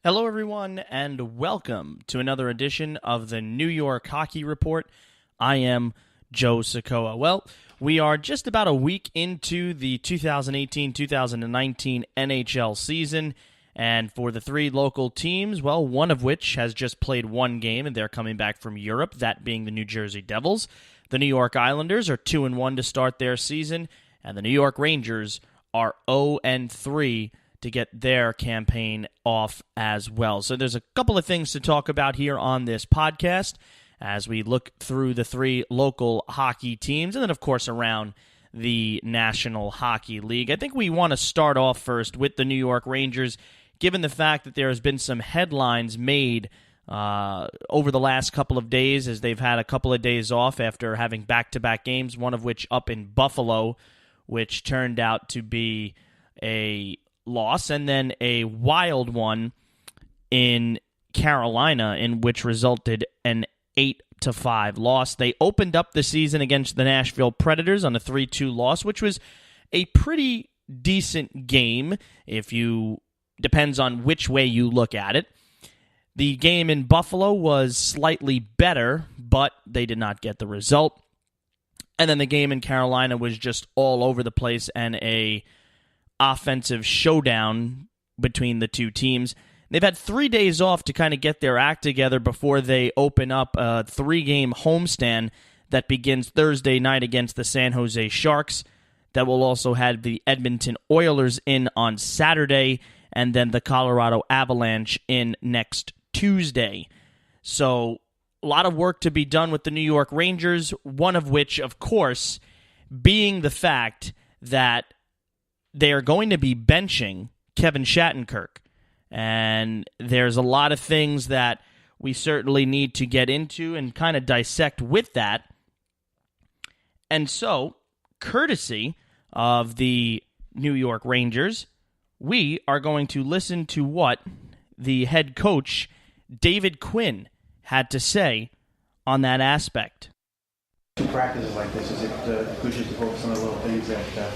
Hello, everyone, and welcome to another edition of the New York Hockey Report. I am Joe Soccoa. Well, we are just about a week into the 2018-2019 NHL season, and for the three local teams, well, one of which has just played one game, and they're coming back from Europe, that being the New Jersey Devils. The New York Islanders are 2-1 to start their season, and the New York Rangers are 0-3 to get their campaign off as well. So there's a couple of things to talk about here on this podcast as we look through the three local hockey teams and then, of course, around the National Hockey League. I think we want to start off first with the New York Rangers, given the fact that there has been some headlines made over the last couple of days as they've had a couple of days off after having back-to-back games, one of which up in Buffalo, which turned out to be a loss, and then a wild one in Carolina, in which resulted an 8-5 loss. They opened up the season against the Nashville Predators on a 3-2 loss, which was a pretty decent game, depends on which way you look at it. The game in Buffalo was slightly better, but they did not get the result. And then the game in Carolina was just all over the place and a offensive showdown between the two teams. They've had 3 days off to kind of get their act together before they open up a 3-game homestand that begins Thursday night against the San Jose Sharks. That will also have the Edmonton Oilers in on Saturday, and then the Colorado Avalanche in next Tuesday. So a lot of work to be done with the New York Rangers, one of which, of course, being the fact that they are going to be benching Kevin Shattenkirk. And there's a lot of things that we certainly need to get into and kind of dissect with that. And so, courtesy of the New York Rangers, we are going to listen to what the head coach, David Quinn, had to say on that aspect. In practices like this, is it good just to focus on the little things that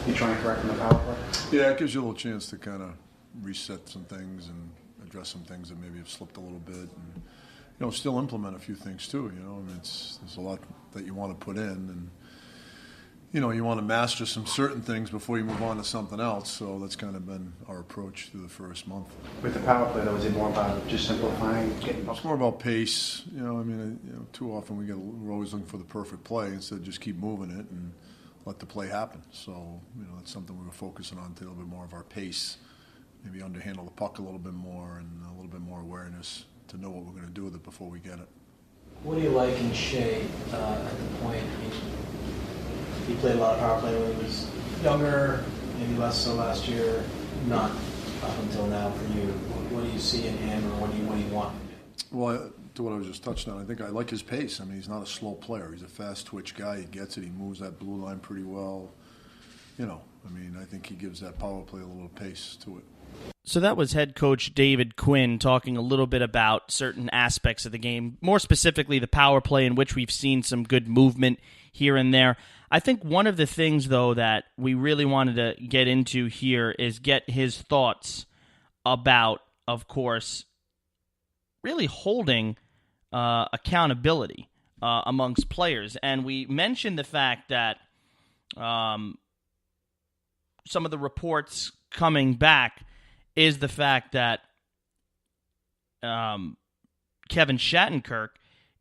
you try and correct in the power play? Yeah, it gives you a little chance to kind of reset some things and address some things that maybe have slipped a little bit, and still implement a few things too. I mean, there's a lot that you want to put in, and you want to master some certain things before you move on to something else. So that's kind of been our approach through the first month. With the power play, though, is it more about just simplifying, getting? It's more about pace. Too often we're always looking for the perfect play instead of just keep moving it and let the play happen. So, that's something we were focusing on, to a little bit more of our pace, maybe underhandle the puck a little bit more and a little bit more awareness to know what we're going to do with it before we get it. What do you like in Shea at the point? He played a lot of power play when he was younger, maybe less so last year, not up until now for you. What do you see in him, or what do you want from him? Well, to what I was just touching on, I think I like his pace. I mean, he's not a slow player. He's a fast twitch guy. He gets it. He moves that blue line pretty well. I think he gives that power play a little pace to it. So that was head coach David Quinn talking a little bit about certain aspects of the game, more specifically the power play, in which we've seen some good movement here and there. I think one of the things, though, that we really wanted to get into here is get his thoughts about, of course, really holding accountability amongst players. And we mentioned the fact that some of the reports coming back is the fact that Kevin Shattenkirk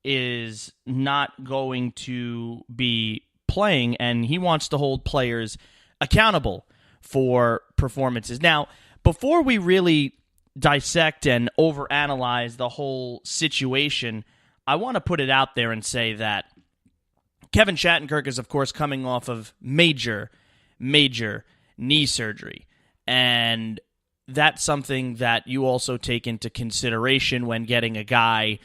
is not going to be playing, and he wants to hold players accountable for performances. Now, before we really dissect and overanalyze the whole situation, I want to put it out there and say that Kevin Shattenkirk is, of course, coming off of major knee surgery, and that's something that you also take into consideration when getting a guy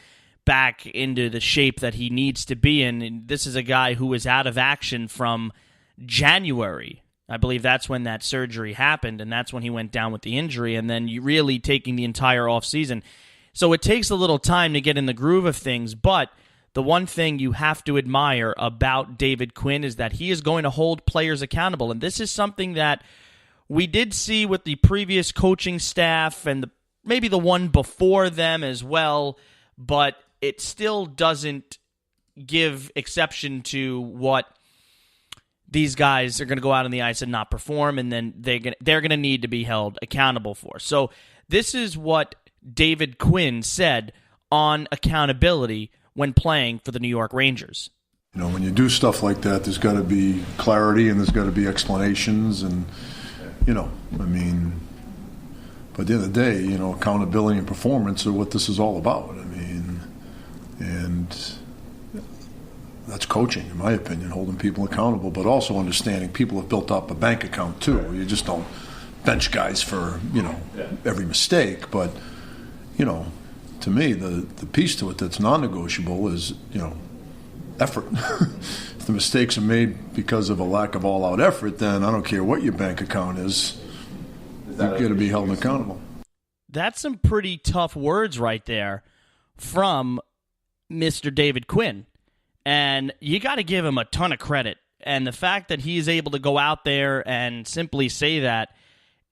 back into the shape that he needs to be in. And this is a guy who was out of action from January. I believe that's when that surgery happened, and that's when he went down with the injury, and then you really taking the entire offseason. So it takes a little time to get in the groove of things, but the one thing you have to admire about David Quinn is that he is going to hold players accountable, and this is something that we did see with the previous coaching staff and the maybe the one before them as well, but it still doesn't give exception to what these guys are going to go out on the ice and not perform, and then they're going to need to be held accountable for. So this is what David Quinn said on accountability when playing for the New York Rangers. When you do stuff like that, there's got to be clarity and there's got to be explanations, and but at the end of the day, accountability and performance are what this is all about. And that's coaching, in my opinion, holding people accountable, but also understanding people have built up a bank account too. You just don't bench guys for, every mistake. But, to me, the piece to it that's non-negotiable is, effort. If the mistakes are made because of a lack of all-out effort, then I don't care what your bank account is, you've got to be held accountable. That's some pretty tough words right there from Mr. David Quinn. And you got to give him a ton of credit. And the fact that he's able to go out there and simply say that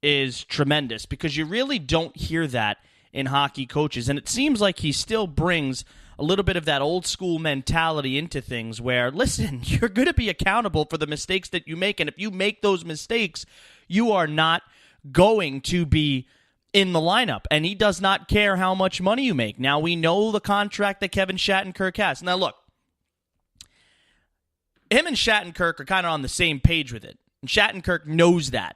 is tremendous, because you really don't hear that in hockey coaches. And it seems like he still brings a little bit of that old school mentality into things where, listen, you're going to be accountable for the mistakes that you make. And if you make those mistakes, you are not going to be in the lineup. And he does not care how much money you make. Now, we know the contract that Kevin Shattenkirk has. Now, look, him and Shattenkirk are kind of on the same page with it. And Shattenkirk knows that.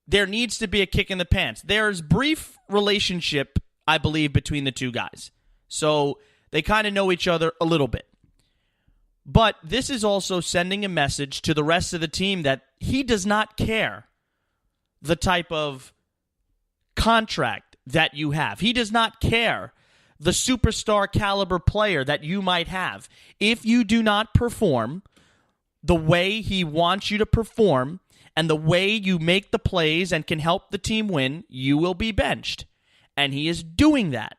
There needs to be a kick in the pants. There's brief relationship, I believe, between the two guys. So they kind of know each other a little bit. But this is also sending a message to the rest of the team that he does not care the type of contract that you have. He does not care the superstar caliber player that you might have. If you do not perform the way he wants you to perform and the way you make the plays and can help the team win, you will be benched. And he is doing that.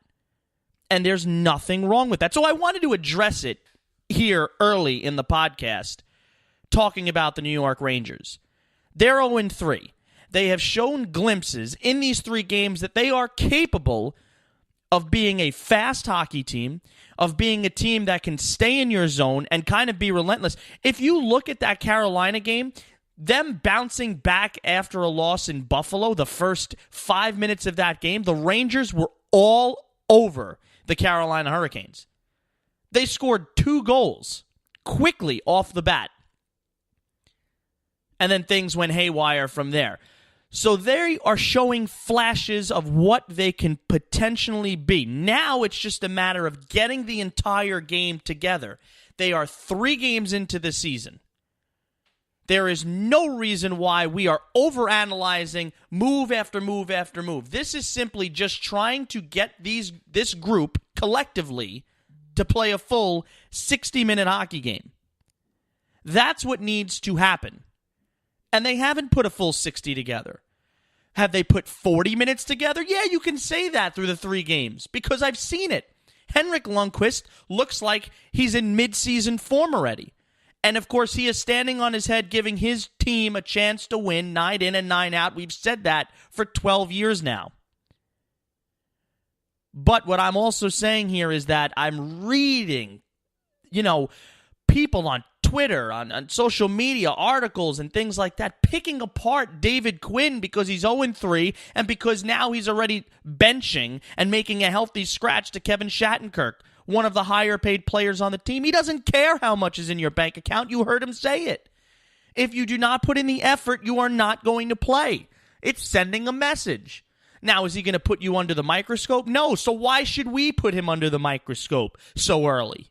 And there's nothing wrong with that. So I wanted to address it here early in the podcast, talking about the New York Rangers. They're 0-3. They have shown glimpses in these 3 games that they are capable of being a fast hockey team, of being a team that can stay in your zone and kind of be relentless. If you look at that Carolina game, them bouncing back after a loss in Buffalo, the first 5 minutes of that game, the Rangers were all over the Carolina Hurricanes. They scored 2 goals quickly off the bat. And then things went haywire from there. So they are showing flashes of what they can potentially be. Now it's just a matter of getting the entire game together. They are 3 games into the season. There is no reason why we are overanalyzing move after move after move. This is simply just trying to get this group collectively to play a full 60-minute hockey game. That's what needs to happen. And they haven't put a full 60 together. Have they put 40 minutes together? Yeah, you can say that through the 3 games, because I've seen it. Henrik Lundqvist looks like he's in mid-season form already. And, of course, he is standing on his head, giving his team a chance to win night in and night out. We've said that for 12 years now. But what I'm also saying here is that I'm reading, people on Twitter, on social media, articles and things like that, picking apart David Quinn because he's 0-3 and because now he's already benching and making a healthy scratch to Kevin Shattenkirk, one of the higher paid players on the team. He doesn't care how much is in your bank account. You heard him say it. If you do not put in the effort, you are not going to play. It's sending a message. Now, is he going to put you under the microscope? No. So why should we put him under the microscope so early?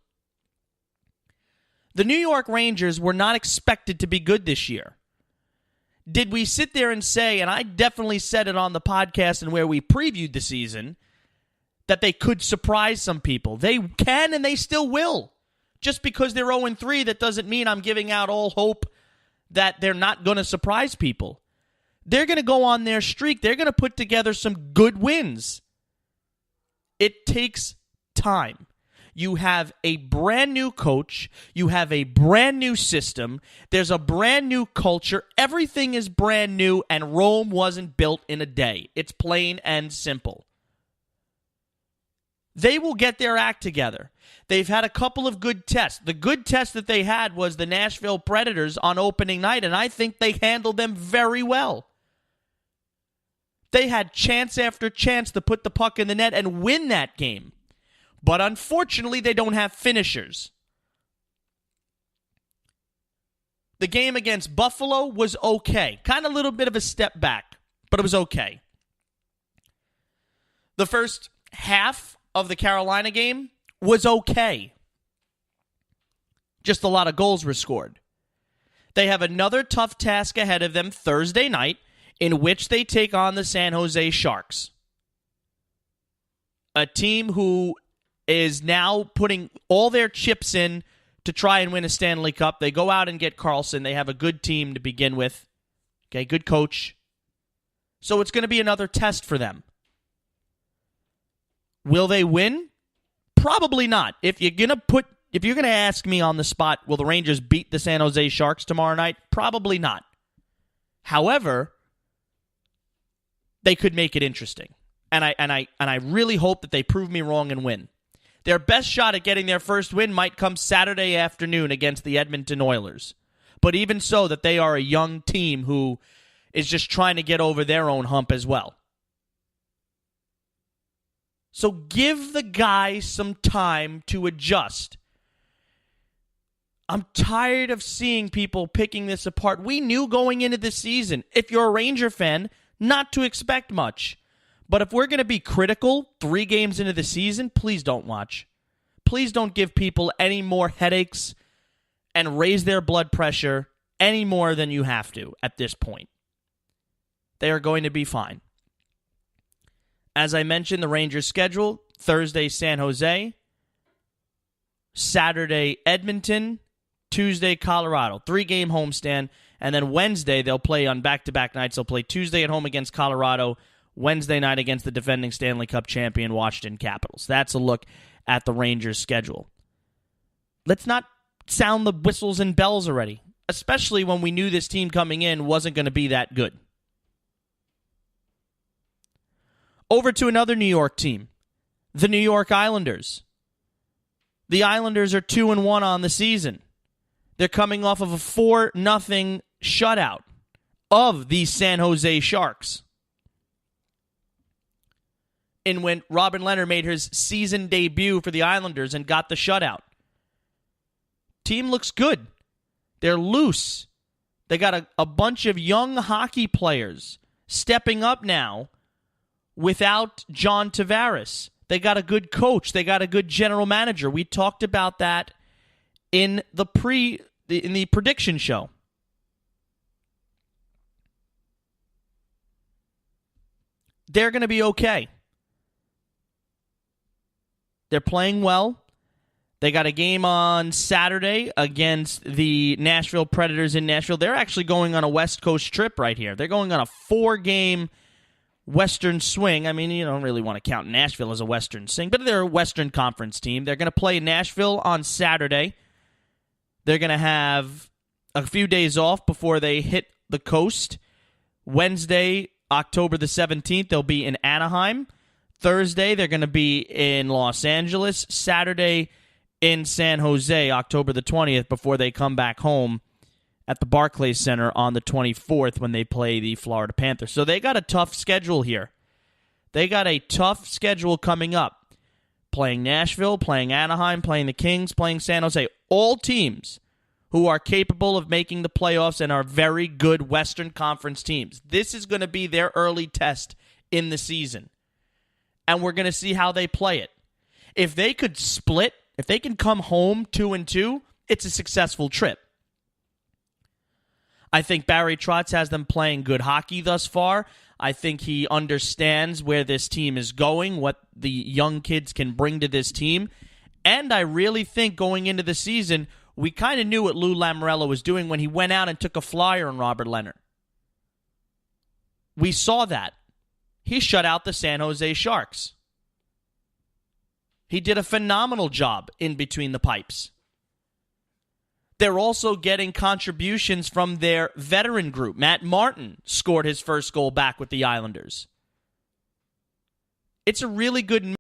The New York Rangers were not expected to be good this year. Did we sit there and say, and I definitely said it on the podcast and where we previewed the season, that they could surprise some people? They can and they still will. Just because they're 0-3, that doesn't mean I'm giving out all hope that they're not going to surprise people. They're going to go on their streak. They're going to put together some good wins. It takes time. You have a brand new coach. You have a brand new system. There's a brand new culture. Everything is brand new, and Rome wasn't built in a day. It's plain and simple. They will get their act together. They've had a couple of good tests. The good test that they had was the Nashville Predators on opening night, and I think they handled them very well. They had chance after chance to put the puck in the net and win that game. But unfortunately, they don't have finishers. The game against Buffalo was okay. Kind of a little bit of a step back, but it was okay. The first half of the Carolina game was okay. Just a lot of goals were scored. They have another tough task ahead of them Thursday night, in which they take on the San Jose Sharks. A team who is now putting all their chips in to try and win a Stanley Cup. They go out and get Carlson. They have a good team to begin with. Okay, good coach. So it's going to be another test for them. Will they win? Probably not. If you're going to ask me on the spot, will the Rangers beat the San Jose Sharks tomorrow night? Probably not. However, they could make it interesting. And I really hope that they prove me wrong and win. Their best shot at getting their first win might come Saturday afternoon against the Edmonton Oilers. But even so, that they are a young team who is just trying to get over their own hump as well. So give the guys some time to adjust. I'm tired of seeing people picking this apart. We knew going into the season, if you're a Ranger fan, not to expect much. But if we're going to be critical 3 games into the season, please don't watch. Please don't give people any more headaches and raise their blood pressure any more than you have to at this point. They are going to be fine. As I mentioned, the Rangers' schedule, Thursday, San Jose, Saturday, Edmonton, Tuesday, Colorado. 3-game homestand. And then Wednesday, they'll play on back-to-back nights. They'll play Tuesday at home against Colorado, Wednesday night against the defending Stanley Cup champion Washington Capitals. That's a look at the Rangers' schedule. Let's not sound the whistles and bells already, especially when we knew this team coming in wasn't going to be that good. Over to another New York team, the New York Islanders. The Islanders are 2-1 on the season. They're coming off of a 4-0 shutout of the San Jose Sharks. And when Robin Leonard made his season debut for the Islanders and got the shutout. Team looks good. They're loose. They got a bunch of young hockey players stepping up now without John Tavares. They got a good coach. They got a good general manager. We talked about that in the prediction show. They're going to be okay. They're playing well. They got a game on Saturday against the Nashville Predators in Nashville. They're actually going on a West Coast trip right here. They're going on a 4-game Western swing. I mean, you don't really want to count Nashville as a Western swing, but they're a Western Conference team. They're going to play Nashville on Saturday. They're going to have a few days off before they hit the coast. Wednesday, October the 17th, they'll be in Anaheim. Thursday, they're going to be in Los Angeles. Saturday, in San Jose, October the 20th, before they come back home at the Barclays Center on the 24th when they play the Florida Panthers. So they got a tough schedule here. They got a tough schedule coming up. Playing Nashville, playing Anaheim, playing the Kings, playing San Jose. All teams who are capable of making the playoffs and are very good Western Conference teams. This is going to be their early test in the season. And we're going to see how they play it. If they could split, if they can come home 2-2, it's a successful trip. I think Barry Trotz has them playing good hockey thus far. I think he understands where this team is going, what the young kids can bring to this team. And I really think going into the season, we kind of knew what Lou Lamoriello was doing when he went out and took a flyer on Robert Leonard. We saw that. He shut out the San Jose Sharks. He did a phenomenal job in between the pipes. They're also getting contributions from their veteran group. Matt Martin scored his first goal back with the Islanders. It's a really good